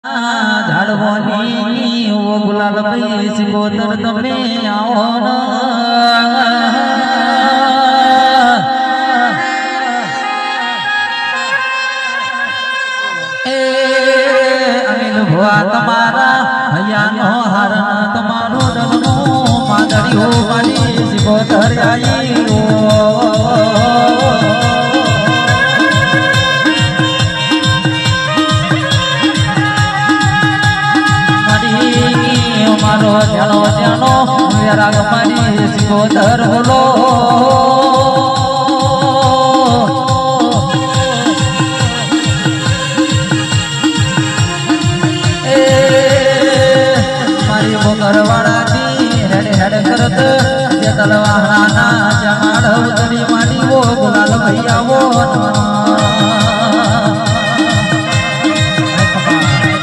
ઝાડવાની ઓ ગુલાલ ભાઈ સિકોતર તમે આવો એ અનિલ ભુવા તમારા હૈયાનો હારણ તમારો ડરનો માદડી હો મારી સિકોતર આઈ મારો જાનો જાનો રાગ મારી સિકોતર બોલો એ મારી બોકરવાડાથી હેડ હેડ કરત જે તલવારના જમાડ ઉતરી મારી વો ગુલાલ ભૈયા વો